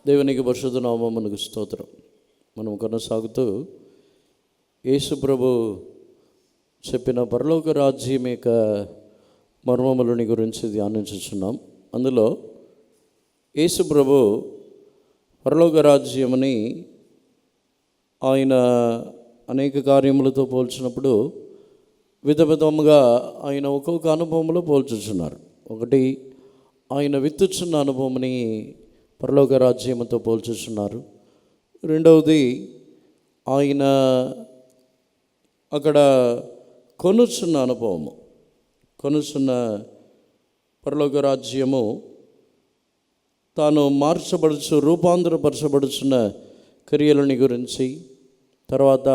దేవునికి పరిశుద్ధ నామమునకు స్తోత్రం. మనం కొనసాగుతూ యేసు ప్రభు చెప్పిన పరలోక రాజ్యం యొక్క మర్మములని గురించి ధ్యానించుచున్నాం. అందులో యేసు ప్రభు పరలోక రాజ్యముని ఆయన అనేక కార్యములతో పోల్చినప్పుడు విధముగా ఆయన ఒక్కొక్క అనుభవంలో పోల్చుచున్నారు. ఒకటి, ఆయన విత్తుచున్న అనుభవంని పరలోక రాజ్యముతో పోల్చుచున్నారు. రెండవది, ఆయన అక్కడ కొనుచున్న అనుభవము, కొనుచున్న పరలోక రాజ్యము తాను రూపాంతరపరచబడుచున్న క్రియలని గురించి, తర్వాత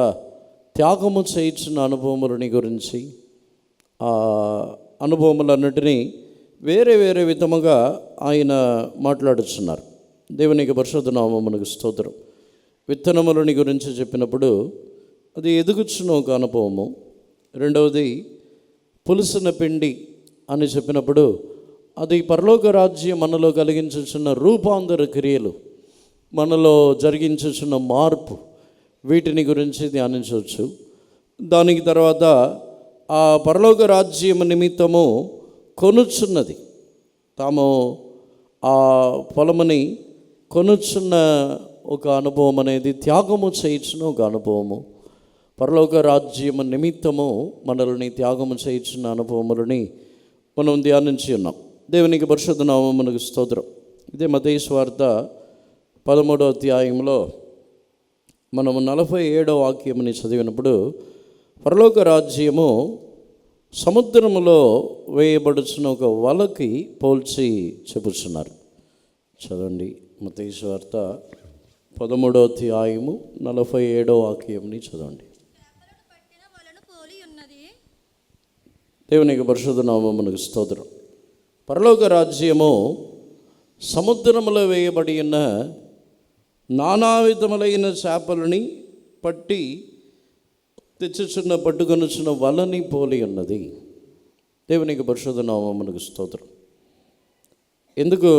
త్యాగము చేయించిన అనుభవములని గురించి, ఆ అనుభవములన్నిటినీ వేరే వేరే విధముగా ఆయన మాట్లాడుతున్నారు. దేవునికి పరిశుద్ధ నామమునకు స్తోత్రం. విత్తనములని గురించి చెప్పినప్పుడు అది ఎదుగుచున్న ఒక అనుభవము. రెండవది, పులుసున పిండి అని చెప్పినప్పుడు అది పరలోక రాజ్యం మనలో కలిగించుచున్న రూపాంతర క్రియలు, మనలో జరిగించుచున్న మార్పు, వీటిని గురించి ధ్యానించవచ్చు. దానికి తర్వాత ఆ పరలోక రాజ్యం నిమిత్తము కొనుచున్నది, తాము ఆ పొలముని కొనుచున్న ఒక అనుభవం అనేది త్యాగము చేయించిన ఒక అనుభవము. పరలోక రాజ్యము నిమిత్తము మనల్ని త్యాగము చేయించిన అనుభవములని మనం ధ్యానించి ఉన్నాం. దేవునికి పరిశుద్ధ నామమునకు స్తోత్రం. ఇదే మత్తయి సువార్త 13వ అధ్యాయంలో మనము 47వ వాక్యముని చదివినప్పుడు పరలోక రాజ్యము సముద్రములో వేయబడుచున్న ఒక వలకి పోల్చి చెబుతున్నారు. చదవండి, మత్తయి సువార్త 13వ అధ్యాయము 47వ వాక్యంని చదవండి. దేవునికి పరిశుద్ధ నామమునకు స్తోత్రం. పరలోక రాజ్యము సముద్రములో వేయబడి ఉన్న నానా విధములైన చేపలని పట్టి పట్టుకొనుచున్న వలని పోలి ఉన్నది. దేవునికి పరిశుద్ధ నామమునకు స్తోత్రం. ఎందుకు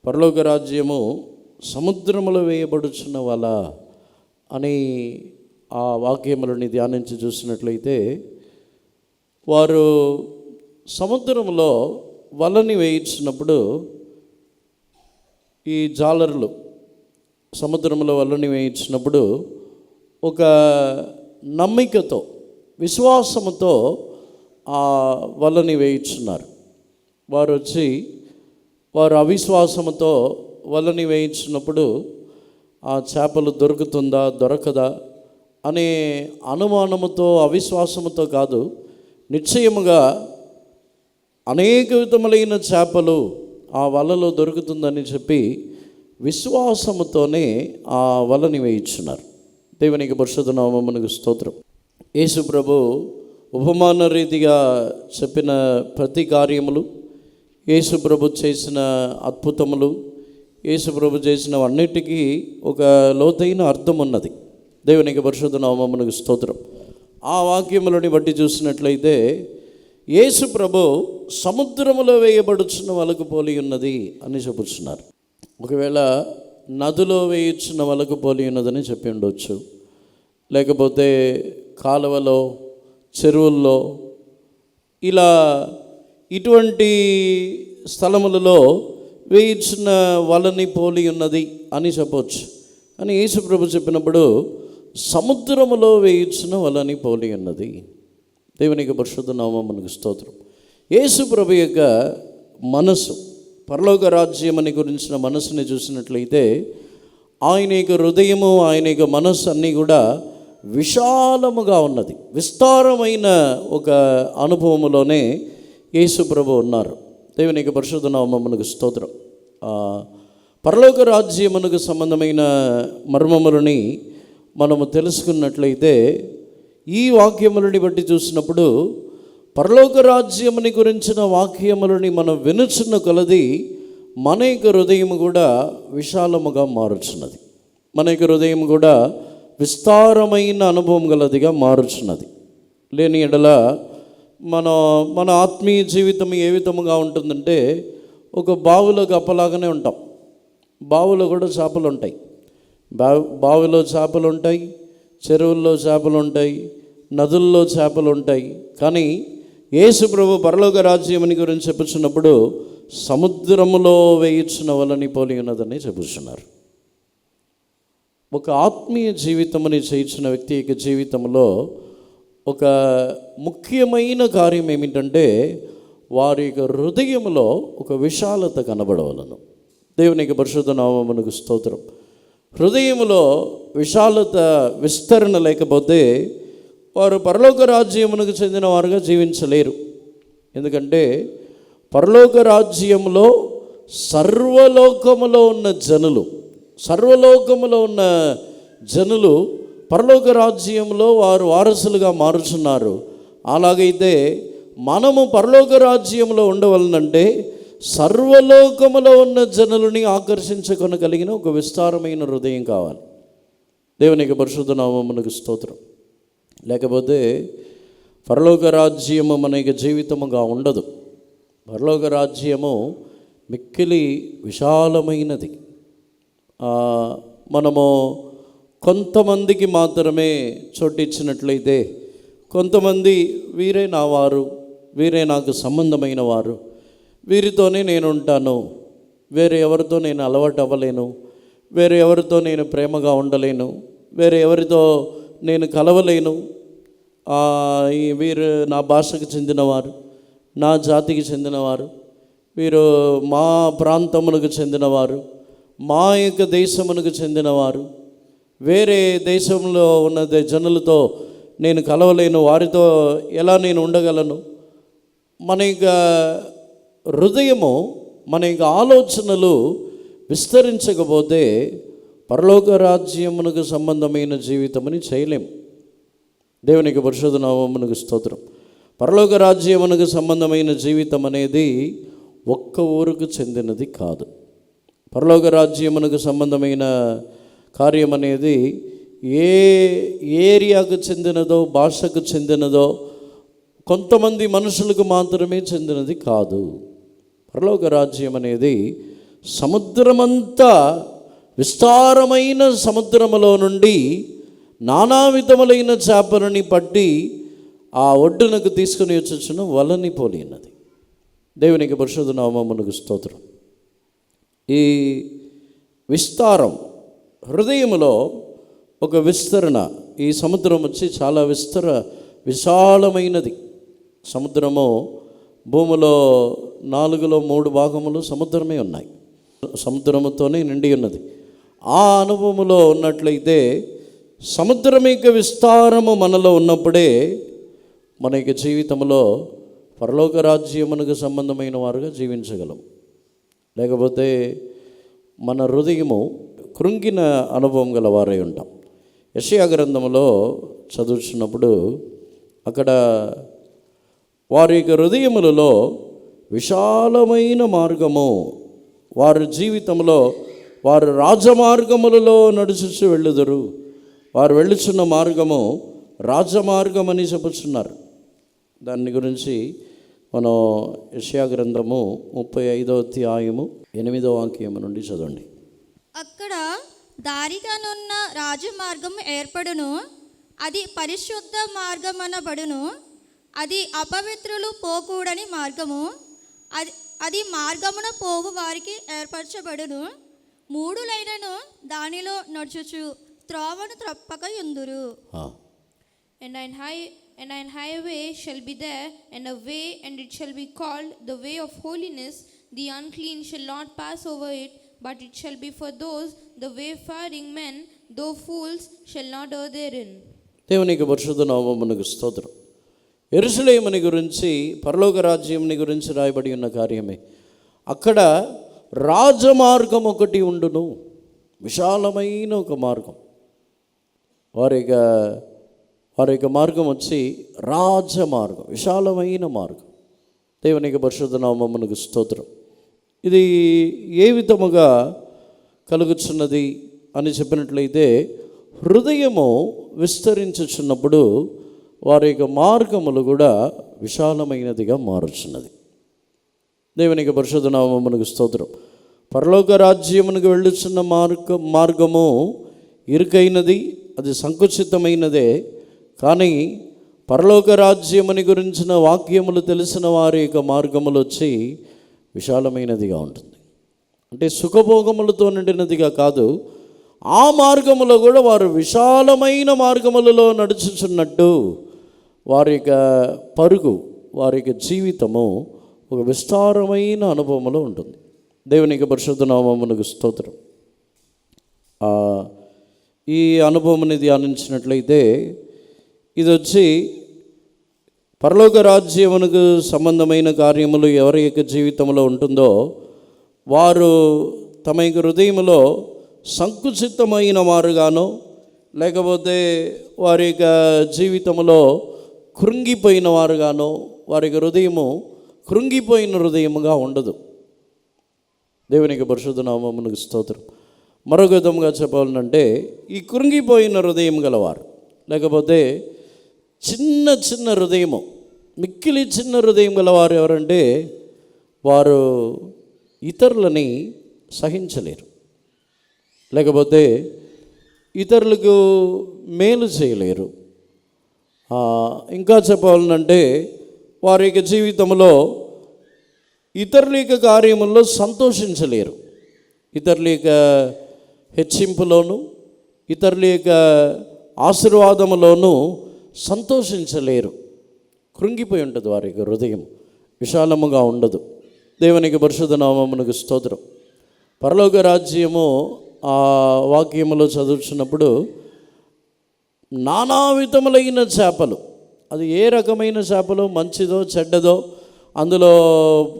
పరలోక రాజ్యము సముద్రములో వేయబడుచున్న వల అని ఆ వాక్యములని ధ్యానించి చూసినట్లయితే, వారు సముద్రంలో వలని వేయించినప్పుడు ఈ జాలరులు సముద్రంలో వలని వేయించినప్పుడు ఒక నమ్మికతో, విశ్వాసముతో ఆ వలని వేయించున్నారు. వారు అవిశ్వాసముతో వలని వేయించినప్పుడు ఆ చేపలు దొరుకుతుందా దొరకదా అనే అనుమానముతో, అవిశ్వాసముతో కాదు, నిశ్చయముగా అనేక విధములైన చేపలు ఆ వలలో దొరుకుతుందని చెప్పి విశ్వాసముతోనే ఆ వలని వేయించున్నారు. దేవునికి పరిశుద్ధ నామమునకు స్తోత్రం. యేసు ప్రభు ఉపమాన రీతిగా చెప్పిన ప్రతి కార్యములు, యేసు ప్రభు చేసిన అద్భుతములు, యేసు ప్రభు చేసిన అన్నిటికీ ఒక లోతైన అర్థం ఉన్నది. దేవునికి పరిశుద్ధ నామమునకు స్తోత్రం. ఆ వాక్యములని బట్టి చూసినట్లయితే యేసు ప్రభు సముద్రములో వేయబడుచున్న వలకు పోలి ఉన్నది అని చెప్పుచున్నారు. ఒకవేళ నదిలో వేయించిన వలకు పోలి ఉన్నదని చెప్పి ఉండొచ్చు, లేకపోతే కాలువలో, చెరువుల్లో, ఇలా ఇటువంటి స్థలములలో వేయించిన వలని పోలి ఉన్నది అని చెప్పవచ్చు. అని యేసు ప్రభు చెప్పినప్పుడు సముద్రములో వేయించిన వలని పోలి ఉన్నది. దేవునికి పరిశుద్ధ నామమునకు స్తోత్రం. యేసు ప్రభు యొక్క మనసు, పరలోక రాజ్యమని గురించిన మనసుని చూసినట్లయితే ఆయన యొక్క హృదయము, ఆయన యొక్క మనస్సు అన్నీ కూడా విశాలముగా ఉన్నది. విస్తారమైన ఒక అనుభవములోనే యేసు ప్రభు ఉన్నారు. దేవునికి పరిశుద్ధ నామమునకు స్తోత్రం. పరలోక రాజ్యమునకు సంబంధమైన మర్మములని మనము తెలుసుకున్నట్లయితే ఈ వాక్యములని బట్టి చూసినప్పుడు పరలోక రాజ్యముని గురించిన వాక్యములని మనం వినుచున్న కొలది మన యొక్క హృదయం కూడా విశాలముగా మారుచున్నది. మన యొక్క హృదయం కూడా విస్తారమైన అనుభవం గలదిగా మారుచున్నది. లేని ఎడల మన ఆత్మీయ జీవితం ఏ విధముగా ఉంటుందంటే ఒక బావిలో గప్పలాగానే ఉంటాం. బావిలో కూడా చేపలు ఉంటాయి. బావిలో చేపలు ఉంటాయి, చెరువుల్లో చేపలు ఉంటాయి, నదుల్లో చేపలు ఉంటాయి. కానీ యేసు ప్రభు పరలోక రాజ్యముని గురించి చెప్పుచున్నప్పుడు సముద్రములో వేయించిన వలని పోలి ఉన్నదని చెప్పుచున్నారు. ఒక ఆత్మీయ జీవితముని చేయించిన వ్యక్తి యొక్క జీవితంలో ఒక ముఖ్యమైన కార్యం ఏమిటంటే వారి యొక్క హృదయంలో ఒక విశాలత కనబడవలను. దేవునికి పరిశుద్ధ నామమునకు స్తోత్రం. హృదయంలో విశాలత, విస్తరణ లేకపోతే వారు పరలోక రాజ్యమునకు చెందిన వారుగా జీవించలేరు. ఎందుకంటే పరలోక రాజ్యంలో సర్వలోకములో ఉన్న జనులు పరలోక రాజ్యంలో వారు వారసులుగా మారుచున్నారు. అలాగైతే మనము పరలోక రాజ్యంలో ఉండవలనంటే సర్వలోకములో ఉన్న జనులని ఆకర్షించుకొనగలిగిన ఒక విస్తారమైన హృదయం కావాలి. దేవునికి పరిశుద్ధ నామమునకు స్తోత్రం. లేకపోతే పరలోక రాజ్యము మన జీవితముగా ఉండదు. పరలోక రాజ్యము మిక్కిలి విశాలమైనది. మనము కొంతమందికి మాత్రమే చోటిచ్చినట్లయితే, కొంతమంది వీరే నా వారు, వీరే నాకు సంబంధమైన వారు, వీరితోనే నేను ఉంటాను, వేరే ఎవరితో నేను అలవాటు అవ్వలేను, వేరే ఎవరితో నేను ప్రేమగా ఉండలేను, వేరే ఎవరితో నేను కలవలేను, వీరు నా భాషకు చెందినవారు, నా జాతికి చెందినవారు, వీరు మా ప్రాంతమునకు చెందినవారు, మా యొక్క దేశమునకు చెందినవారు, వేరే దేశంలో ఉన్న జనులతో నేను కలవలేను, వారితో ఎలా నేను ఉండగలను? మన యొక్క హృదయము, మన యొక్క ఆలోచనలు విస్తరించకపోతే పరలోక రాజ్యమునకు సంబంధమైన జీవితమని చేయలేము. దేవునికి పరిశుద్ధ నామమునకు స్తోత్రం. పరలోక రాజ్యమునకు సంబంధమైన జీవితం అనేది ఒక్క ఊరుకు చెందినది కాదు. పరలోక రాజ్యమునకు సంబంధమైన కార్యం అనేది ఏ ఏరియాకు చెందినదో, భాషకు చెందినదో, కొంతమంది మనుషులకు మాత్రమే చెందినది కాదు. పరలోక రాజ్యం అనేది సముద్రమంతా, విస్తారమైన సముద్రములో నుండి నానా విధములైన చేపలని పట్టి ఆ ఒడ్డునకు తీసుకుని వచ్చుచున్న వలని పోలినది. దేవునికి పరిశుద్ధ నామమునకు స్తోత్రం. ఈ విస్తారం, హృదయములో ఒక విస్తరణ. ఈ సముద్రం వచ్చి చాలా విశాలమైనది. సముద్రము భూమిలో 4లో 3 భాగములు సముద్రమే ఉన్నాయి. సముద్రముతోనే నిండి ఉన్నది. ఆ అనుభవములో ఉన్నట్లయితే సముద్రం యొక్క విస్తారము మనలో ఉన్నప్పుడే మన యొక్క జీవితంలో పరలోక రాజ్యమునకు సంబంధమైన వారుగా జీవించగలం. లేకపోతే మన హృదయము కృంగిన అనుభవం గల వారై ఉంటాం. యెషయా గ్రంథములో చదువుతున్నప్పుడు అక్కడ వారి యొక్క హృదయములలో విశాలమైన మార్గము, వారి జీవితంలో వారు రాజమార్గములలో నడుచుచు వెళ్ళుదురు, వారు వెళ్ళుచున్న మార్గము రాజమార్గం అని చెప్పుచున్నారు. దాని గురించి మనం యెషయా గ్రంథము 35వ అధ్యాయము 8వ వాక్యము నుండి చదవండి. అక్కడ దారిగానున్న రాజమార్గము ఏర్పడును, అది పరిశుద్ధ మార్గమనబడును, అది అపవిత్రులు పోకూడని మార్గము, అది మార్గమున పోవు వారికి ఏర్పరచబడును. 3 లైనను దానిలో నడుచుచు త్రోవను త్రప్పక యుందురు. And an highway shall be there, and a way, and it shall be called the way of holiness. The unclean shall not pass over it, but it shall be for those the wayfaring men, though fools shall not err therein. దేవునికి పరిశుద్ధ నామమునకు స్తోత్రం. యెరూషలేముని గురించి, పరలోక రాజ్యముని గురించి రాయబడి ఉన్న కార్యమే. అక్కడ రాజమార్గం ఒకటి ఉండును, విశాలమైన ఒక మార్గం. వారి యొక్క మార్గం వచ్చి రాజమార్గం, విశాలమైన మార్గం. దేవునికి పరిశుద్ధ నామమునకు స్తోత్రం. ఇది ఏ విధముగా కలుగుచున్నది అని చెప్పినట్లయితే, హృదయము విస్తరించుచున్నప్పుడు వారి యొక్క మార్గములు కూడా విశాలమైనదిగా మారుచున్నది. దేవునికి పరిశుద్ధ నామమునకు స్తోత్రం. పరలోక రాజ్యమునకు వెళ్ళుచున్న మార్గము ఇరుకైనది, అది సంకుచితమైనదే. కానీ పరలోక రాజ్యముని గురించిన వాక్యములు తెలిసిన వారి యొక్క మార్గములు వచ్చి విశాలమైనదిగా ఉంటుంది. అంటే సుఖభోగములతో నిండినదిగా కాదు, ఆ మార్గములో కూడా వారు విశాలమైన మార్గములలో నడుచుచున్నట్టు వారి యొక్క పరుగు, వారి యొక్క జీవితము ఒక విస్తారమైన అనుభవంలో ఉంటుంది. దేవునికి పరిశుద్ధ నామమునకు స్తోత్రం. ఈ అనుభవాన్ని ధ్యానించినట్లయితే ఇది వచ్చి పరలోక రాజ్యమునకు సంబంధమైన కార్యములు ఎవరి యొక్క జీవితంలో ఉంటుందో వారు తమ యొక్క హృదయంలో సంకుచితమైన వారుగానో, లేకపోతే వారి యొక్క జీవితంలో కృంగిపోయిన వారుగానో, వారి యొక్క హృదయము కృంగిపోయిన హృదయముగా ఉండదు. దేవునికి పరిశుద్ధ నామమునకు స్తోత్రం. మరొక విధంగా చెప్పాలంటే ఈ కృంగిపోయిన హృదయం గలవారు, లేకపోతే చిన్న చిన్న హృదయము, మిక్కిలి చిన్న హృదయం గలవారు ఎవరంటే వారు ఇతరులని సహించలేరు, లేకపోతే ఇతరులకు మేలు చేయలేరు. ఇంకా చెప్పాలంటే వారి యొక్క జీవితంలో ఇతరుల యొక్క కార్యముల్లో సంతోషించలేరు. ఇతరుల యొక్క హెచ్చింపులోను, ఇతరుల యొక్క ఆశీర్వాదములోనూ సంతోషించలేరు. కృంగిపోయి ఉంటుంది వారి యొక్క హృదయం, విశాలముగా ఉండదు. దేవునికి పరిశుద్ధ నామమునకు స్తోత్రం. పరలోక రాజ్యము ఆ వాక్యములో చదువుతున్నప్పుడు నానా విధములైన చేపలు, అది ఏ రకమైన చేపలు, మంచిదో చెడ్డదో, అందులో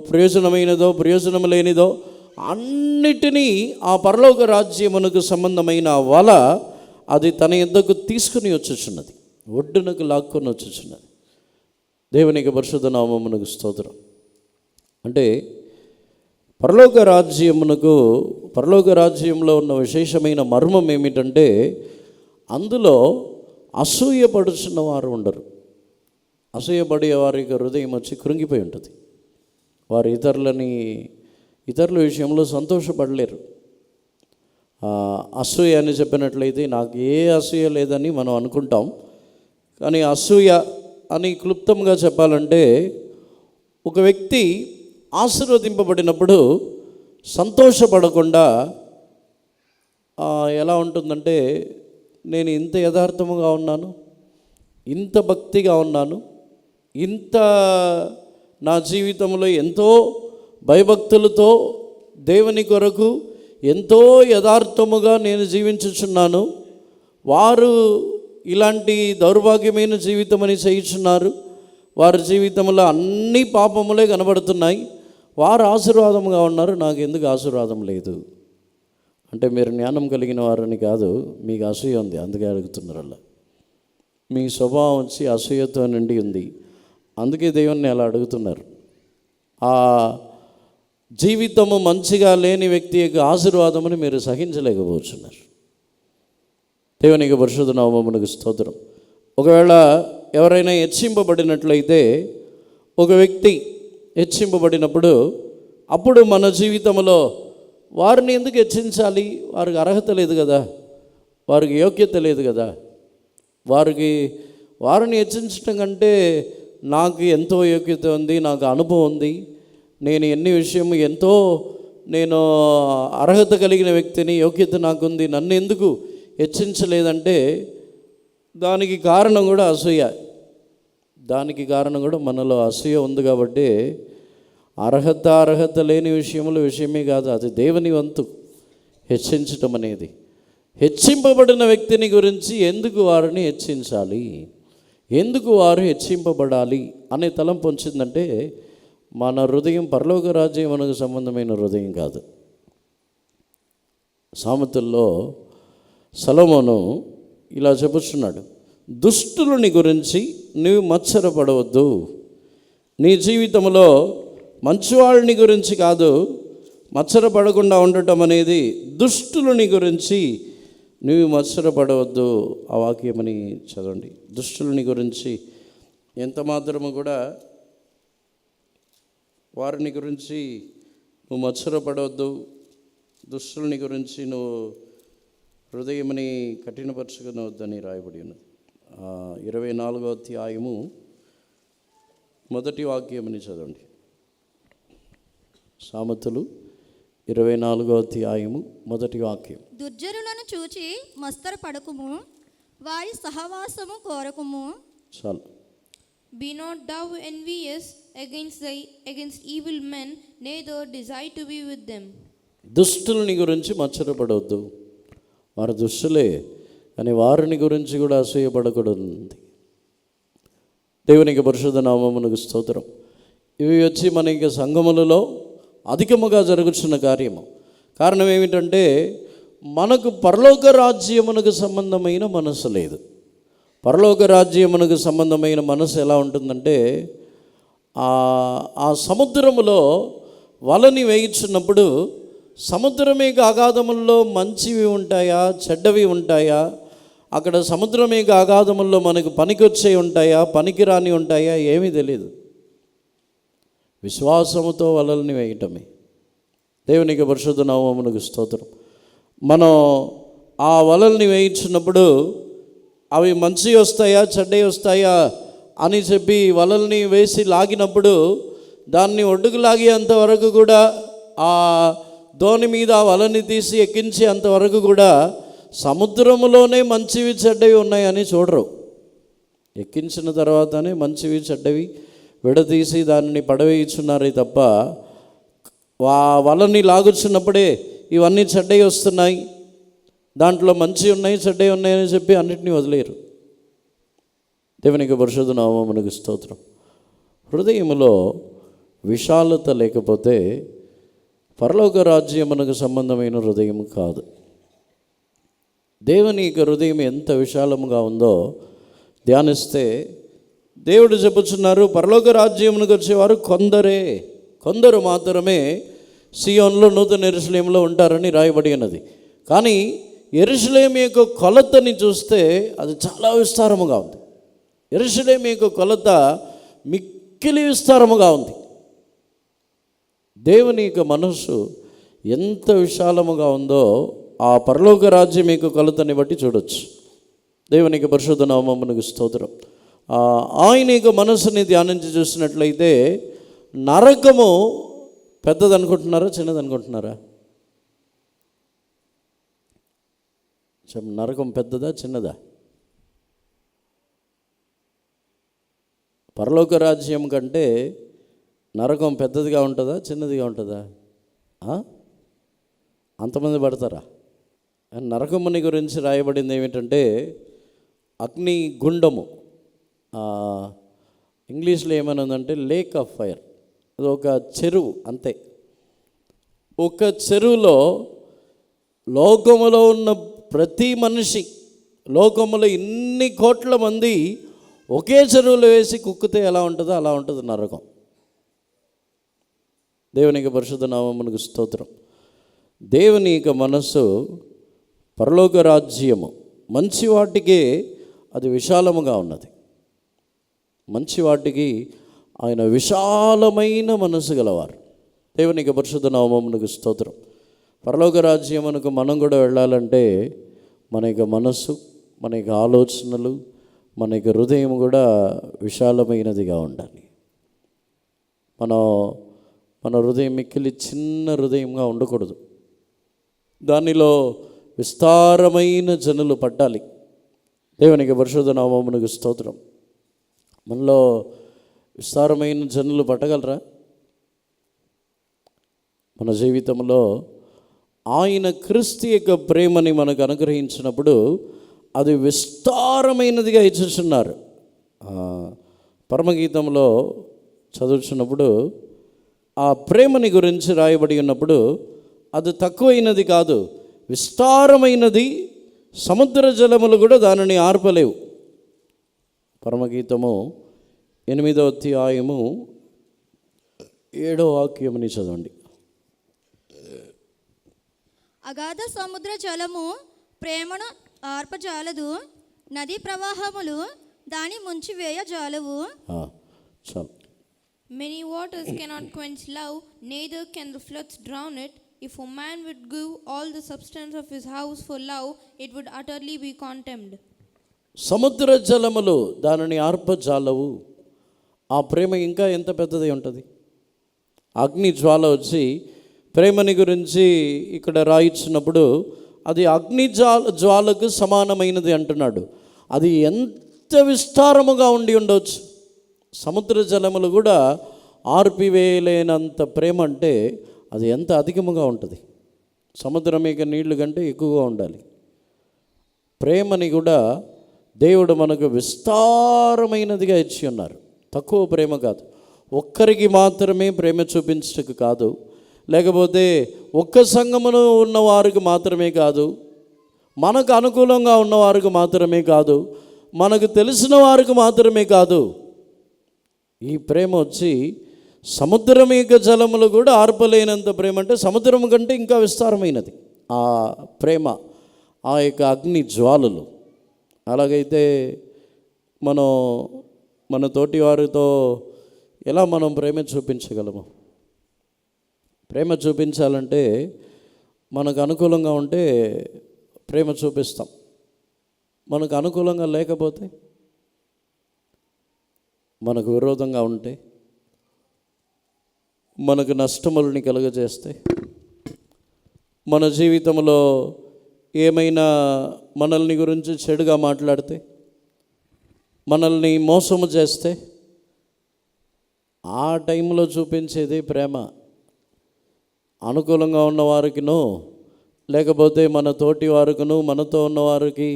ప్రయోజనమైనదో ప్రయోజనం లేనిదో అన్నిటినీ ఆ పరలోక రాజ్యమునకు సంబంధమైన వల అది తన యొద్దకు తీసుకుని వచ్చుచున్నది, ఒడ్డునకు లాక్కొని వచ్చుచున్నది. దేవునికి పరిశుద్ధ నామమునకు స్తోత్రం. అంటే పరలోక రాజ్యంలో ఉన్న విశేషమైన మర్మం ఏమిటంటే అందులో అసూయపడుచున్న వారు ఉండరు. అసూయపడే వారి హృదయం వచ్చి కృంగిపోయి ఉంటుంది. వారు ఇతరుల విషయంలో సంతోషపడలేరు. అసూయ అని చెప్పినట్లయితే నాకు ఏ అసూయ లేదని మనం అనుకుంటాం. కానీ అసూయ అని క్లుప్తంగా చెప్పాలంటే ఒక వ్యక్తి ఆశీర్వదింపబడినప్పుడు సంతోషపడకుండా ఎలా ఉంటుందంటే, నేను ఇంత యథార్థముగా ఉన్నాను, ఇంత భక్తిగా ఉన్నాను, ఇంత నా జీవితంలో ఎంతో భయభక్తులతో దేవుని కొరకు ఎంతో యథార్థముగా నేను జీవించుచున్నాను, వారు ఇలాంటి దౌర్భాగ్యమైన జీవితమని చేయుచున్నారు, వారి జీవితంలో అన్ని పాపములే కనబడుతున్నాయి, వారు ఆశీర్వాదముగా ఉన్నారు, నాకు ఎందుకు ఆశీర్వాదం లేదు అంటే మీరు జ్ఞానం కలిగిన వారని కాదు, మీకు అసూయ ఉంది అందుకే అడుగుతున్నారు. అలా మీ స్వభావం వచ్చి అసూయతో నిండి ఉంది, అందుకే దేవుణ్ణి అలా అడుగుతున్నారు. ఆ జీవితము మంచిగా లేని వ్యక్తి యొక్క ఆశీర్వాదముని మీరు సహించలేకపోతున్నారు. దేవునికి పరిశుద్ధ నామమునకు స్తోత్రం. ఒకవేళ ఎవరైనా హెచ్చింపబడినట్లయితే, ఒక వ్యక్తి హెచ్చింపబడినప్పుడు అప్పుడు మన జీవితంలో వారిని ఎందుకు హెచ్చించాలి, వారికి అర్హత లేదు కదా, వారికి యోగ్యత లేదు కదా, వారిని హెచ్చించడం కంటే నాకు ఎంతో యోగ్యత ఉంది, నాకు అనుభవం ఉంది, నేను ఎన్ని విషయం నేను అర్హత కలిగిన వ్యక్తిని, యోగ్యత నాకుంది, నన్ను ఎందుకు హెచ్చించలేదంటే దానికి కారణం కూడా అసూయ. దానికి కారణం కూడా మనలో అసూయ ఉంది. కాబట్టి అర్హత లేని విషయమే కాదు, అది దేవుని వంతు హెచ్చించటం అనేది. హెచ్చింపబడిన వ్యక్తిని గురించి ఎందుకు వారిని హెచ్చించాలి, ఎందుకు వారు హెచ్చింపబడాలి అనే తలంపు వచ్చిందంటే మన హృదయం పరలోక రాజ్యమునకు సంబంధమైన హృదయం కాదు. సామెతల్లో సొలొమోను ఇలా చెప్పుచున్నాడు, దుష్టులని గురించి నీవు మత్సరపడవద్దు. నీ జీవితంలో మంచివాళ్ళని గురించి కాదు మత్సరపడకుండా ఉండటం అనేది, దుష్టులని గురించి నీవు మత్సరపడవద్దు. ఆ వాక్యమని చదవండి. దుష్టులని గురించి ఎంత మాత్రము కూడా వారిని గురించి నువ్వు మత్సరపడవద్దు దుష్టుల్ని గురించి నువ్వు హృదయముని కఠినపరచుకునవద్దని రాయబడి ఉన్నది. 24వ అధ్యాయము మొదటి వాక్యముని చదవండి. సామెతలు 24వ అధ్యాయము మొదటి వాక్యం. దుర్జనులను చూచి మస్తర పడకుము, వారి సహవాసము కోరకుము. చాలు. Be not thou envious against evil men, neither desire to be with them. దుష్టుల్ని గురించి మచ్చరపడవద్దు. వారు దుష్టులే, కానీ వారిని గురించి కూడా అసూయపడకూడదు. దేవునికి పరిశుద్ధ నామమునకు స్తోత్రం. ఇవి వచ్చి మనకి సంఘములలో అధికముగా జరుగుతున్న కార్యము. కారణం ఏమిటంటే మనకు పరలోక రాజ్యమునకు సంబంధమైన మనసు లేదు. పరలోక రాజ్యమునకు సంబంధమైన మనసు ఎలా ఉంటుందంటే ఆ సముద్రములో వలని వేయించున్నప్పుడు సముద్రమే అగాధముల్లో మంచివి ఉంటాయా, చెడ్డవి ఉంటాయా, అక్కడ సముద్రమే అగాధముల్లో మనకు పనికొచ్చే ఉంటాయా, పనికిరాని ఉంటాయా, ఏమీ తెలియదు. విశ్వాసముతో వలల్ని వేయటమే. దేవునికి పరిశుద్ధ నామమునకు స్తోత్రం. మనం ఆ వలల్ని వేయించున్నప్పుడు అవి మంచి వస్తాయా, చెడ్డవి వస్తాయా అని చెప్పి వలల్ని వేసి లాగినప్పుడు దాన్ని ఒడ్డుకు లాగేంతవరకు కూడా, ఆ దోణి మీద ఆ వలని తీసి ఎక్కించి అంతవరకు కూడా సముద్రములోనే మంచివి చెడ్డవి ఉన్నాయని చూడరు. ఎక్కించిన తర్వాతనే మంచివి చెడ్డవి విడదీసి దానిని పడవేయుచున్నారే తప్ప వలని లాగుచున్నప్పుడే ఇవన్నీ చెడ్డవి వస్తున్నాయి, దాంట్లో మంచి ఉన్నాయి చెడ్డవి ఉన్నాయని చెప్పి అన్నిటినీ వదిలేరు. దేవునికి పరిశుద్ధ నామమునకు స్తోత్రం. హృదయములో విశాలత లేకపోతే పరలోక రాజ్యమునకు సంబంధమైన హృదయం కాదు. దేవుని యొక్క హృదయం ఎంత విశాలముగా ఉందో ధ్యానిస్తే దేవుడు చెప్పుచున్నారు, పరలోక రాజ్యమునకు వచ్చేవారు కొందరు మాత్రమే సియోన్లో నూతన యెరూషలేములో ఉంటారని రాయబడి ఉన్నది. కానీ యెరూషలేము యొక్క కొలతని చూస్తే అది చాలా విస్తారముగా ఉంది. యెరూషలేము యొక్క కొలత మిక్కిలి విస్తారముగా ఉంది. దేవుని యొక్క మనస్సు ఎంత విశాలముగా ఉందో ఆ పరలోక రాజ్యం యొక్క కొలతని బట్టి చూడొచ్చు. దేవునికి పరిశుద్ధ నామమునకు స్తోత్రం. ఆయన యొక్క మనస్సుని ధ్యానించి చూసినట్లయితే నరకము పెద్దది అనుకుంటున్నారా, చిన్నది అనుకుంటున్నారా? నరకం పెద్దదా, చిన్నదా? పరలోక రాజ్యం కంటే నరకం పెద్దదిగా ఉంటుందా, చిన్నదిగా ఉంటుందా? అంతమంది పడతారా? నరకముని గురించి రాయబడింది ఏమిటంటే అగ్ని గుండము. ఇంగ్లీష్లో ఏమైనా ఉందంటే లేక్ ఆఫ్ ఫైర్. అది ఒక చెరువు అంతే. ఒక చెరువులో లోకములో ఉన్న ప్రతి మనిషి, లోకములో ఇన్ని కోట్ల మంది ఒకే చెరువులో వేసి కుక్కితే ఎలా ఉంటుందో అలా ఉంటుంది నరకం. దేవునికి పరిశుద్ధ నామమునకు స్తోత్రం. దేవుని యొక్క మనస్సు పరలోక రాజ్యము మంచి వాటికే అది విశాలముగా ఉన్నది. మంచి వాటికి ఆయన విశాలమైన మనసు గలవారు. దేవునికి పరిశుద్ధ నామమునకు స్తోత్రం. పరలోక రాజ్యమునకు మనం కూడా వెళ్ళాలంటే మన యొక్క మనస్సు, మన యొక్క ఆలోచనలు, మన యొక్క హృదయం కూడా విశాలమైనదిగా ఉండాలి. మన హృదయం మిక్కిలి చిన్న హృదయంగా ఉండకూడదు. దానిలో విస్తారమైన జనులు పట్టాలి. దేవునికి పరిశుద్ధ నామమునకు స్తోత్రం. మనలో విస్తారమైన జనులు పట్టగలరా? మన జీవితంలో ఆయన క్రీస్తు యొక్క ప్రేమని మనకు అనుగ్రహించినప్పుడు అది విస్తారమైనదిగా ఇచ్చుచున్నారు. పరమగీతంలో చదువుతున్నప్పుడు ఆ ప్రేమని గురించి రాయబడి ఉన్నప్పుడు అది తక్కువైనది కాదు, విస్తారమైనది. సముద్ర జలములు కూడా దానిని ఆర్పలేవు. పరమగీతము 8వ అధ్యాయము 7వ వాక్యముని చదవండి. అగాధ సముద్ర జలము ప్రేమను ఆర్పజాలదు, నదీ ప్రవాహములు దాని ముంచివేయ జాలవు. చాలు. Many waters cannot quench love, neither can the floods drown it. If a man would give all the substance of his house for love, it would utterly be contemned. సముద్ర జలములు దానిని ఆర్పజాలవు. ఆ ప్రేమ ఇంకా ఎంత పెద్దది ఉంటుంది. అగ్ని జ్వాల వచ్చి ప్రేమని గురించి ఇక్కడ రాయించినప్పుడు అది అగ్ని జ్వాలకు సమానమైనది అంటున్నాడు. అది ఎంత విస్తారముగా ఉండి ఉండవచ్చు. సముద్ర జలములు కూడా ఆర్పివేయలేనంత ప్రేమ అంటే అది ఎంత అధికముగా ఉంటుంది. సముద్రం యొక్క నీళ్లు కంటే ఎక్కువగా ఉండాలి. ప్రేమని కూడా దేవుడు మనకు విస్తారమైనదిగా ఇచ్చి ఉన్నారు. తక్కువ ప్రేమ కాదు. ఒక్కరికి మాత్రమే ప్రేమ చూపించటకు కాదు, లేకపోతే ఒక్క సంఘములో ఉన్నవారికి మాత్రమే కాదు, మనకు అనుకూలంగా ఉన్నవారికి మాత్రమే కాదు, మనకు తెలిసిన వారికి మాత్రమే కాదు. ఈ ప్రేమ వచ్చి సముద్రం యొక్క జలములు కూడా ఆర్పలేనంత ప్రేమ అంటే సముద్రం కంటే ఇంకా విస్తారమైనది ఆ ప్రేమ, ఆ యొక్క అగ్ని జ్వాలలు. అలాగైతే మనం మన తోటి వారితో ఎలా మనం ప్రేమ చూపించగలము? ప్రేమ చూపించాలంటే మనకు అనుకూలంగా ఉంటే ప్రేమ చూపిస్తాం. మనకు అనుకూలంగా లేకపోతే, మనకు విరోధంగా ఉంటే, మనకు నష్టములని కలుగజేస్తే, మన జీవితంలో ఏమైనా మనల్ని గురించి చెడుగా మాట్లాడితే, మనల్ని మోసము చేస్తే, ఆ టైంలో చూపించేది ప్రేమ. అనుకూలంగా ఉన్నవారికినో లేకపోతే మన తోటి వారికిను, మనతో ఉన్నవారికి,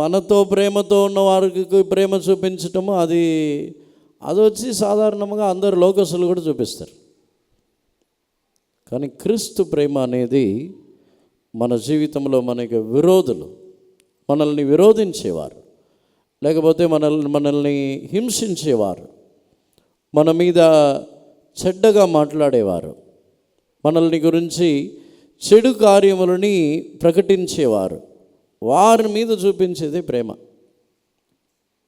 మనతో ప్రేమతో ఉన్నవారికి ప్రేమ చూపించటము అది వచ్చి సాధారణంగా అందరు లోకస్తులు కూడా చూపిస్తారు. కానీ క్రీస్తు ప్రేమ అనేది మన జీవితంలో మనకి విరోధులు, మనల్ని విరోధించేవారు, లేకపోతే మనల్ని హింసించేవారు, మన మీద చెడ్డగా మాట్లాడేవారు, మనల్ని గురించి చెడు కార్యములని ప్రకటించేవారు, వారి మీద చూపించేదే ప్రేమ.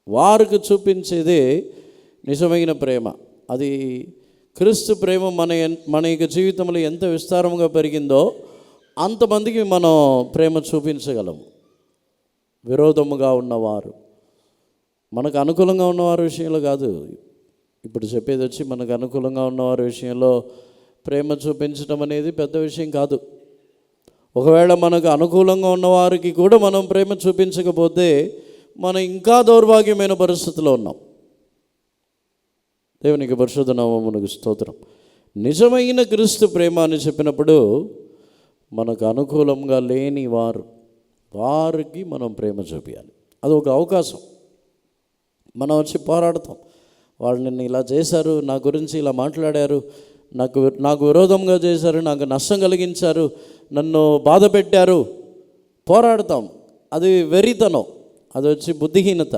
వారికి చూపించేదే నిజమైన ప్రేమ. అది క్రీస్తు ప్రేమ మన యొక్క జీవితంలో ఎంత విస్తారంగా పెరిగిందో అంతమందికి మనం ప్రేమ చూపించగలము. విరోధముగా ఉన్నవారు, మనకు అనుకూలంగా ఉన్నవారి విషయంలో కాదు, ఇప్పుడు చెప్పేది వచ్చి మనకు అనుకూలంగా ఉన్నవారి విషయంలో ప్రేమ చూపించడం అనేది పెద్ద విషయం కాదు. ఒకవేళ మనకు అనుకూలంగా ఉన్నవారికి కూడా మనం ప్రేమ చూపించకపోతే మనం ఇంకా దౌర్భాగ్యమైన పరిస్థితిలో ఉన్నాం. దేవునికి పరిశుద్ధ నామమునకు స్తోత్రం. నిజమైన క్రీస్తు ప్రేమ అని చెప్పినప్పుడు మనకు అనుకూలంగా లేని వారికి మనం ప్రేమ చూపించాలి. అది ఒక అవకాశం. మనం వచ్చి పోరాడతాం. వాళ్ళు నిన్ను ఇలా చేశారు, నా గురించి ఇలా మాట్లాడారు, నాకు విరోధంగా చేశారు, నాకు నష్టం కలిగించారు, నన్ను బాధ పెట్టారు, పోరాడతాం. అది వెరితనం, అది వచ్చి బుద్ధిహీనత.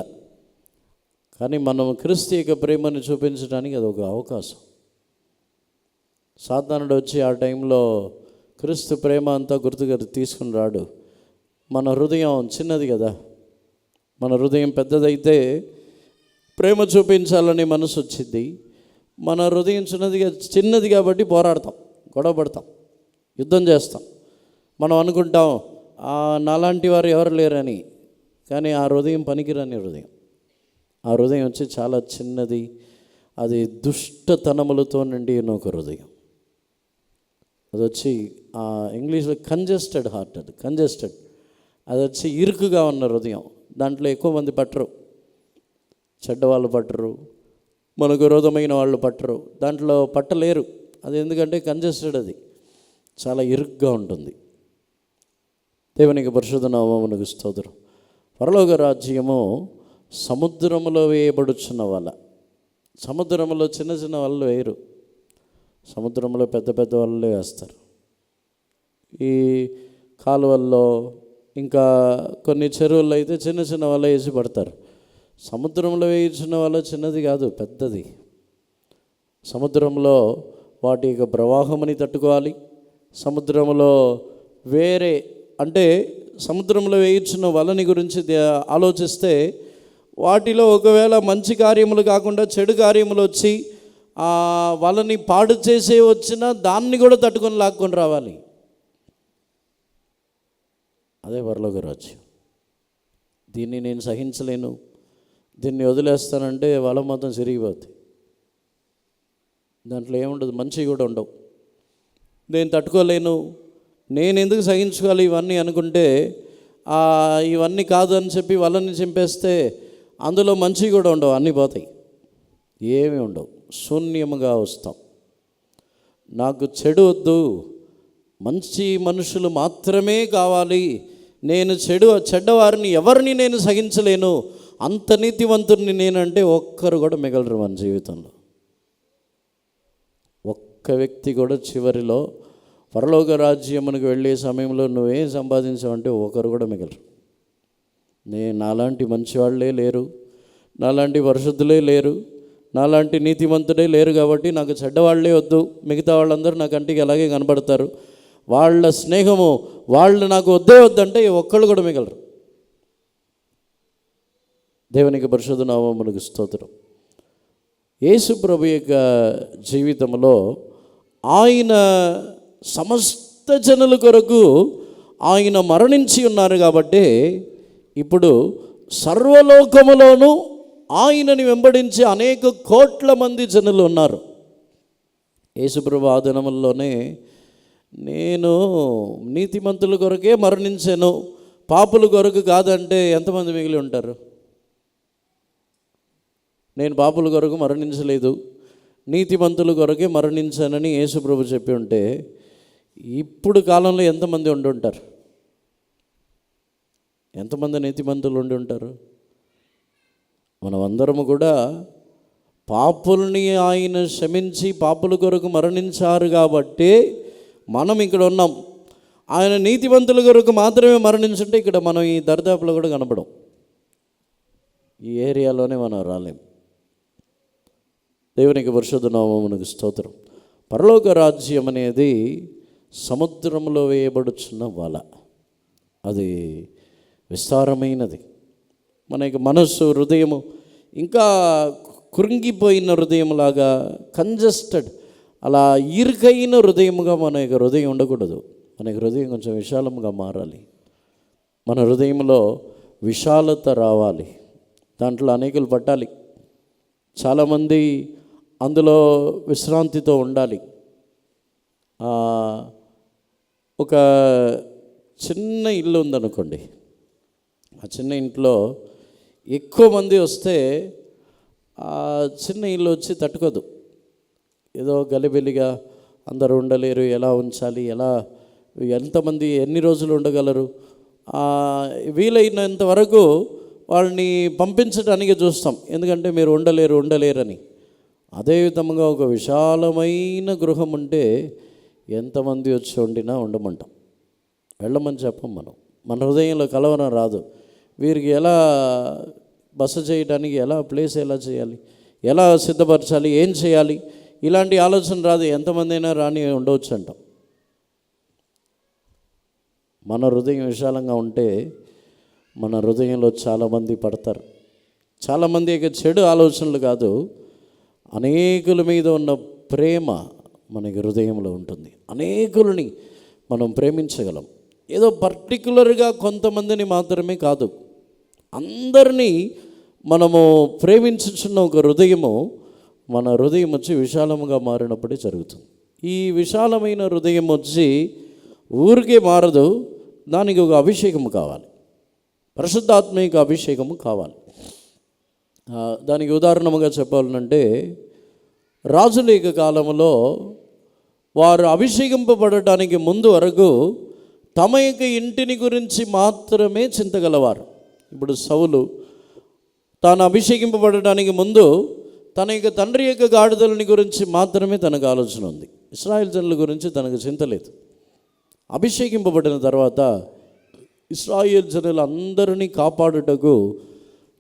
కానీ మనం క్రీస్తు యొక్క ప్రేమను చూపించడానికి అది ఒక అవకాశం. సాతానుడు వచ్చి ఆ టైంలో క్రీస్తు ప్రేమ అంతా గుర్తుగా తీసుకుని రాడు. మన హృదయం చిన్నది కదా, మన హృదయం పెద్దదైతే ప్రేమ చూపించాలని మనసు వచ్చింది. మన హృదయం చిన్నది కాబట్టి పోరాడతాం, గొడవ పడతాం, యుద్ధం చేస్తాం. మనం అనుకుంటాం నాలాంటి వారు ఎవరు లేరని. కానీ ఆ హృదయం పనికిరాని హృదయం. ఆ హృదయం వచ్చి చాలా చిన్నది, అది దుష్టతనములతో నిండి ఒక హృదయం. అది వచ్చి ఇంగ్లీష్లో కంజెస్టెడ్ హార్ట్. అది కంజెస్టెడ్, అది వచ్చి ఇరుకుగా ఉన్న హృదయం. దాంట్లో ఎక్కువ మంది పట్టరు, చెడ్డవాళ్ళు పట్టరు, మనకు విరోధమైన వాళ్ళు పట్టరు, దాంట్లో పట్టలేరు. అది ఎందుకంటే కంజెస్టెడ్, అది చాలా ఇరుగ్గా ఉంటుంది. దేవునికి పరిశుద్ధ నామమునకు స్తోత్రం. పరలోక రాజ్యము సముద్రములో వేయబడుచున్న వల. సముద్రంలో చిన్న చిన్న వలలు వేయరు, సముద్రంలో పెద్ద పెద్ద వలలు వేస్తారు. ఈ కాలువల్లో ఇంకా కొన్ని చెరువుల్లో అయితే చిన్న చిన్న వల వేసి పడతారు. సముద్రంలో వేయించిన వల చిన్నది కాదు, పెద్దది. సముద్రంలో వాటి యొక్క ప్రవాహమని తట్టుకోవాలి. సముద్రంలో వేరే అంటే సముద్రంలో వేయించిన వలని గురించి ఆలోచిస్తే వాటిలో ఒకవేళ మంచి కార్యములు కాకుండా చెడు కార్యములు వచ్చి వాళ్ళని పాడు చేసే వచ్చినా దాన్ని కూడా తట్టుకొని లాక్కొని రావాలి. అదే పరలోక రాజ్యం. దీన్ని నేను సహించలేను, దీన్ని వదిలేస్తానంటే వాళ్ళ మొత్తం సిరిగిపోతుంది. దాంట్లో ఏముండదు, మంచి కూడా ఉండవు. నేను తట్టుకోలేను, నేను ఎందుకు సహించుకోవాలి ఇవన్నీ అనుకుంటే ఇవన్నీ కాదు అని చెప్పి వాళ్ళని చింపేస్తే అందులో మంచి కూడా ఉండవు, అన్నీ పోతాయి, ఏమీ ఉండవు, శూన్యముగా వస్తాం. నాకు చెడు వద్దు, మంచి మనుషులు మాత్రమే కావాలి, నేను చెడ్డవారిని ఎవరిని నేను సహించలేను, అంత నీతివంతుడిని నేనంటే ఒక్కరు కూడా మిగలరు మన జీవితంలో. ఒక్క వ్యక్తి కూడా చివరిలో పరలోక రాజ్యమునకు వెళ్ళే సమయంలో నువ్వేం సంపాదించావంటే ఒకరు కూడా మిగలరు. నాలాంటి మంచివాళ్ళే లేరు, నాలాంటి పరిశుద్ధులే లేరు, నాలాంటి నీతిమంతుడే లేరు, కాబట్టి నాకు చెడ్డవాళ్లే వద్దు, మిగతా వాళ్ళందరూ నా కంటికి అలాగే కనబడతారు, వాళ్ళ స్నేహము వాళ్ళు నాకు వద్దే వద్దంటే ఒక్కళ్ళు కూడా మిగలరు. దేవునికి పరిశుద్ధ నామమునకు స్తోత్రం. యేసు ప్రభు యొక్క జీవితంలో ఆయన సమస్త జనుల కొరకు ఆయన మరణించి ఉన్నారు కాబట్టి ఇప్పుడు సర్వలోకములోనూ ఆయనని వెంబడించి అనేక కోట్ల మంది జనులు ఉన్నారు. యేసుప్రభు ఆ దినముల్లోనే నేను నీతిమంతుల కొరకే మరణించాను, పాపుల కొరకు కాదంటే ఎంతమంది మిగిలి ఉంటారు? నేను పాపుల కొరకు మరణించలేదు, నీతిమంతుల కొరకే మరణించానని యేసుప్రభు చెప్పి ఉంటే ఇప్పుడు కాలంలో ఎంతమంది ఉండి ఉంటారు? ఎంతమంది నీతిమంతులు ఉండి ఉంటారు? మనమందరము కూడా పాపుల్ని ఆయన క్షమించి పాపుల కొరకు మరణించారు కాబట్టి మనం ఇక్కడ ఉన్నాం. ఆయన నీతిమంతుల కొరకు మాత్రమే మరణించుంటే ఇక్కడ మనం ఈ దరిదాపులో కూడా కనపడం, ఈ ఏరియాలోనే మనం రాలేం. దేవునికి పరిశుద్ధ నామమునకు స్తోత్రం. పరలోక రాజ్యం అనేది సముద్రంలో వేయబడుచున్న వల, అది విస్తారమైనది. మన యొక్క మనస్సు, హృదయము ఇంకా కృంగిపోయిన హృదయంలాగా, కంజెస్టెడ్, అలా ఇరుకైన హృదయముగా మన యొక్క హృదయం ఉండకూడదు. మన యొక్క హృదయం కొంచెం విశాలముగా మారాలి. మన హృదయంలో విశాలత రావాలి, దాంట్లో అనేకులు పట్టాలి. చాలామంది అందులో విశ్రాంతితో ఉండాలి. ఒక చిన్న ఇల్లు ఉందనుకోండి, ఆ చిన్న ఇంట్లో ఎక్కువ మంది వస్తే ఆ చిన్న ఇల్లు వచ్చి తట్టుకోదు. ఏదో గలిబిలిగా అందరూ ఉండలేరు, ఎలా ఉంచాలి, ఎంతమంది ఎన్ని రోజులు ఉండగలరు, వీలైనంత వరకు వాళ్ళని పంపించడానికి చూస్తాం, ఎందుకంటే మీరు ఉండలేరని. అదేవిధంగా ఒక విశాలమైన గృహం ఉంటే ఎంతమంది వచ్చి ఉండమంటాం, వెళ్ళమని చెప్పం. మన హృదయంలో కలవరం రాదు. వీరికి ఎలా బస చేయడానికి, ప్లేస్ ఎలా చేయాలి, ఎలా సిద్ధపరచాలి, ఏం చేయాలి, ఇలాంటి ఆలోచన రాదు. ఎంతమంది అయినా రాని ఉండవచ్చు అంటాం. మన హృదయం విశాలంగా ఉంటే మన హృదయంలో చాలామంది పడతారు. చాలామంది యొక్క చెడు ఆలోచనలు కాదు, అనేకుల మీద ఉన్న ప్రేమ మనకి హృదయంలో ఉంటుంది. అనేకులని మనం ప్రేమించగలం. ఏదో పర్టికులర్గా కొంతమందిని మాత్రమే కాదు, అందరినీ మనము ప్రేమించుచున్న ఒక హృదయము, మన హృదయం వచ్చి విశాలముగా మారినప్పుడే జరుగుతుంది. ఈ విశాలమైన హృదయం వచ్చి ఊరికే మారదు, దానికి ఒక అభిషేకము కావాలి, పరిశుద్ధాత్మిక అభిషేకము కావాలి. దానికి ఉదాహరణగా చెప్పాలంటే రాజుల యొక్క కాలంలో వారు అభిషేకింపబడటానికి ముందు వరకు తమ యొక్క ఇంటిని గురించి మాత్రమే చింతగలవారు. ఇప్పుడు సౌలు తాను అభిషేకింపబడటానికి ముందు తన యొక్క తండ్రి యొక్క గాడిదలని గురించి మాత్రమే తనకు ఆలోచన ఉంది. ఇశ్రాయేల్ జనుల గురించి తనకు చింత లేదు. అభిషేకింపబడిన తర్వాత ఇశ్రాయేల్ జనులందరినీ కాపాడుటకు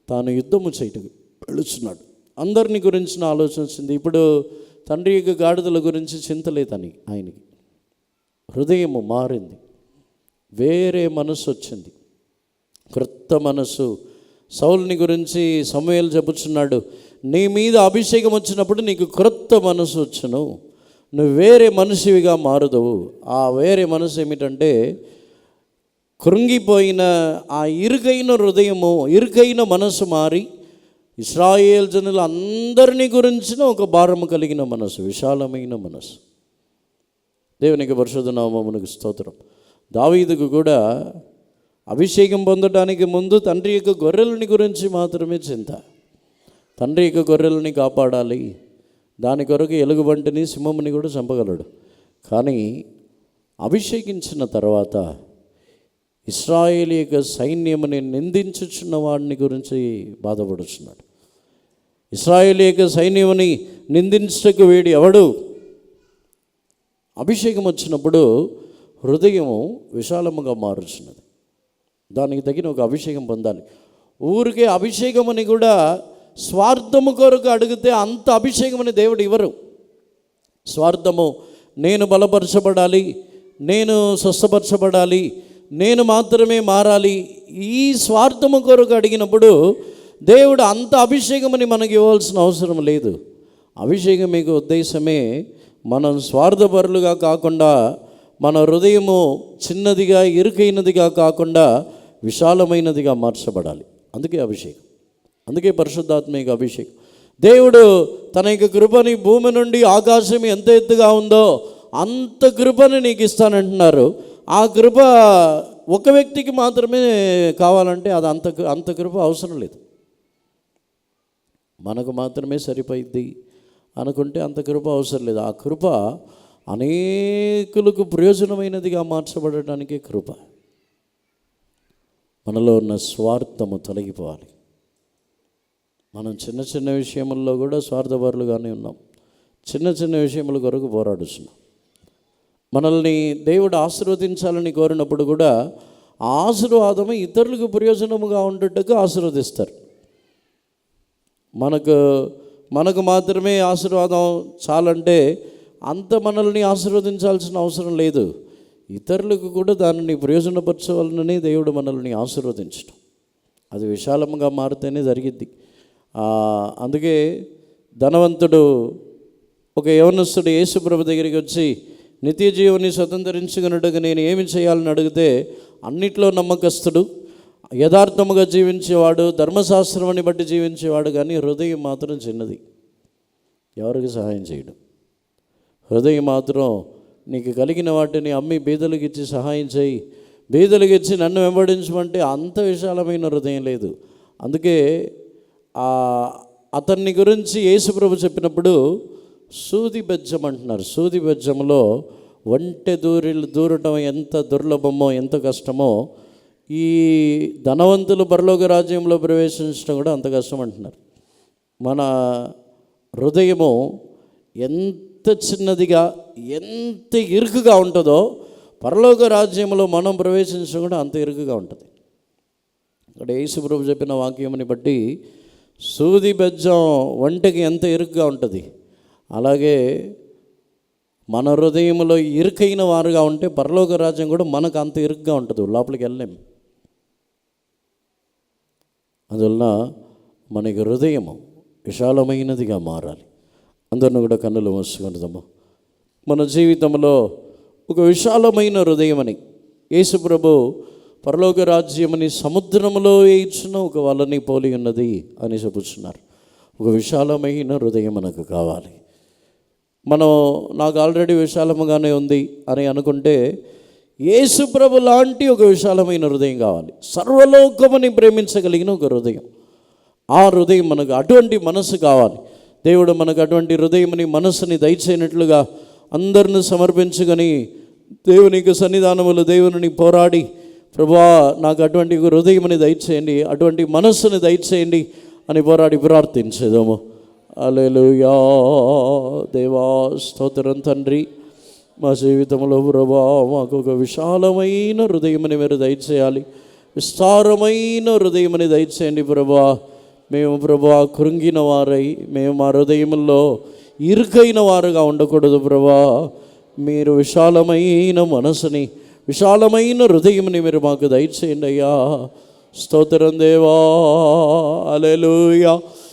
తాను యుద్ధము చేయటకు వెళుచున్నాడు. అందరిని గురించిన ఆలోచన వచ్చింది. ఇప్పుడు తండ్రి యొక్క గాడిదల గురించి చింత లేదని ఆయనకి హృదయము మారింది, వేరే మనసు వచ్చింది, క్రొత్త మనసు. సౌలుని గురించి సమూయేలు చెప్పుచున్నాడు, నీ మీద అభిషేకం వచ్చినప్పుడు నీకు క్రొత్త మనసు వచ్చును, నువ్వు వేరే మనిషివిగా మారుదవు. ఆ వేరే మనసు ఏమిటంటే కృంగిపోయిన ఆ ఇరుకైన హృదయము, ఇరుకైన మనసు మారి ఇశ్రాయేల్ జనులు అందరినీ గురించిన ఒక భారము కలిగిన మనసు, విశాలమైన మనసు. దేవునికి పరిశుద్ధ నామమునకు స్తోత్రం. దావీదుకు కూడా అభిషేకం పొందడానికి ముందు తండ్రి యొక్క గొర్రెలని గురించి మాత్రమే చింత. తండ్రి యొక్క గొర్రెలని కాపాడాలి, దాని కొరకు ఎలుగుబంటిని సింహముని కూడా చంపగలడు. కానీ అభిషేకించిన తర్వాత ఇశ్రాయేలు యొక్క సైన్యముని నిందించుచున్న వాడిని గురించి బాధపడుచున్నాడు. ఇశ్రాయేలు యొక్క సైన్యముని నిందించటకు వీడు ఎవడు? అభిషేకం వచ్చినప్పుడు హృదయము విశాలముగా మారుచున్నది. దానికి తగిన ఒక అభిషేకం పొందాలి. ఊరికే అభిషేకమని కూడా స్వార్థము కొరకు అడిగితే అంత అభిషేకమని దేవుడు ఇవ్వరు. స్వార్థము, నేను బలపరచబడాలి, నేను స్వస్థపరచబడాలి, నేను మాత్రమే మారాలి, ఈ స్వార్థము కొరకు అడిగినప్పుడు దేవుడు అంత అభిషేకమని మనకి ఇవ్వాల్సిన అవసరం లేదు. అభిషేకం మీకు ఉద్దేశమే మనం స్వార్థపరులుగా కాకుండా, మన హృదయము చిన్నదిగా ఇరుకైనదిగా కాకుండా విశాలమైనదిగా మార్చబడాలి. అందుకే అభిషేకం, అందుకే పరిశుద్ధాత్మక అభిషేకం. దేవుడు తన యొక్క కృపని భూమి నుండి ఆకాశం ఎంత ఎత్తుగా ఉందో అంత కృపని నీకు ఇస్తానంటున్నారు. ఆ కృప ఒక వ్యక్తికి మాత్రమే కావాలంటే అది అంత కృప అవసరం లేదు. మనకు మాత్రమే సరిపోయిద్ది అనుకుంటే అంత కృప అవసరం లేదు. ఆ కృప అనేకులకు ప్రయోజనమైనదిగా మార్చబడటానికి కృప. మనలో ఉన్న స్వార్థము తొలగిపోవాలి. మనం చిన్న చిన్న విషయముల్లో కూడా స్వార్థపరులుగానే ఉన్నాం. చిన్న చిన్న విషయముల కొరకు పోరాడుతున్నాం. మనల్ని దేవుడు ఆశీర్వదించాలని కోరినప్పుడు కూడా ఆ ఆశీర్వాదము ఇతరులకు ప్రయోజనముగా ఉండేట్టుగా ఆశీర్వదిస్తారు. మనకు మాత్రమే ఆశీర్వాదం చాలంటే అంత మనల్ని ఆశీర్వదించాల్సిన అవసరం లేదు. ఇతరులకు కూడా దానిని ప్రయోజనపరచవాలని దేవుడు మనల్ని ఆశీర్వదించడం, అది విశాలంగా మారితేనే జరిగిద్ది. అందుకే ధనవంతుడు ఒక యవనస్తుడు యేసుప్రభు దగ్గరికి వచ్చి నిత్య జీవుని స్వతంత్రించుకున్నట్టుగా నేను ఏమి చేయాలని అడిగితే, అన్నిట్లో నమ్మకస్తుడు, యథార్థముగా జీవించేవాడు, ధర్మశాస్త్రాన్ని బట్టి జీవించేవాడు, కానీ హృదయం మాత్రం చిన్నది, ఎవరికి సహాయం చేయడు. హృదయం మాత్రం నీకు కలిగిన వాటిని అమ్మి బీదలకు ఇచ్చి సహాయం చేయి, బీదలకు ఇచ్చి నన్ను వెంబడించమంటే అంత విశాలమైన హృదయం లేదు. అందుకే అతన్ని గురించి యేసుప్రభు చెప్పినప్పుడు సూది బెజ్జం అంటున్నారు. సూది బెజ్జంలో ఒంటె దూరటం ఎంత దుర్లభమో, ఎంత కష్టమో, ఈ ధనవంతులు పరలోక రాజ్యంలో ప్రవేశించడం కూడా అంత కష్టం అంటున్నారు. మన హృదయము ఎంత చిన్నదిగా, ఎంత ఇరుకుగా ఉంటుందో పరలోక రాజ్యంలో మనం ప్రవేశించడం కూడా అంత ఇరుకుగా ఉంటుంది. ఇక్కడ యేసుప్రభు చెప్పిన వాక్యముని బట్టి సూది బెజ్జం ఒంటెకి ఎంత ఇరుకుగా ఉంటుంది, అలాగే మన హృదయంలో ఇరుకైన వారుగా ఉంటే పరలోక రాజ్యం కూడా మనకు అంత ఇరుకుగా ఉంటుంది, లోపలికి వెళ్ళలేం. అందువలన మనకి హృదయము విశాలమైనదిగా మారాలి. అందరిని కూడా కన్నులు మూసుకుందాము. మన జీవితంలో ఒక విశాలమైన హృదయం అని యేసుప్రభు పరలోక రాజ్యమని సముద్రంలో ఇచ్చిన ఒక వలని పోలి ఉన్నది అని చెప్పుచున్నారు. ఒక విశాలమైన హృదయం మనకు కావాలి. నాకు ఆల్రెడీ విశాలముగానే ఉంది అని అనుకుంటే యేసుప్రభు లాంటి ఒక విశాలమైన హృదయం కావాలి. సర్వలోకముని ప్రేమించగలిగిన ఒక హృదయం, ఆ హృదయం మనకు, అటువంటి మనసు కావాలి. దేవుడు మనకు అటువంటి హృదయముని, మనసుని దయచేయనట్లుగా అందరిని సమర్పించుకొని దేవునికి సన్నిధానములు దేవుని పోరాడి, ప్రభువా నాకు అటువంటి హృదయముని దయచేయండి, అటువంటి మనస్సుని దయచేయండి అని పోరాడి ప్రార్థించేదాము. హల్లెలూయా. దేవా స్తోత్రం తండ్రి, మా జీవితంలో ప్రభువా మాకు ఒక విశాలమైన హృదయముని మీరు దయచేయాలి, విస్తారమైన హృదయముని దయచేయండి ప్రభువా. మేము ప్రభువా కృంగిన వారై, మేము మా హృదయముల్లో ఇరుకైన వారుగా ఉండకూడదు ప్రభువా. మీరు విశాలమైన మనసుని, విశాలమైన హృదయముని మీరు మాకు దయచేయండి అయ్యా. స్తోత్రం దేవా. హల్లెలూయా.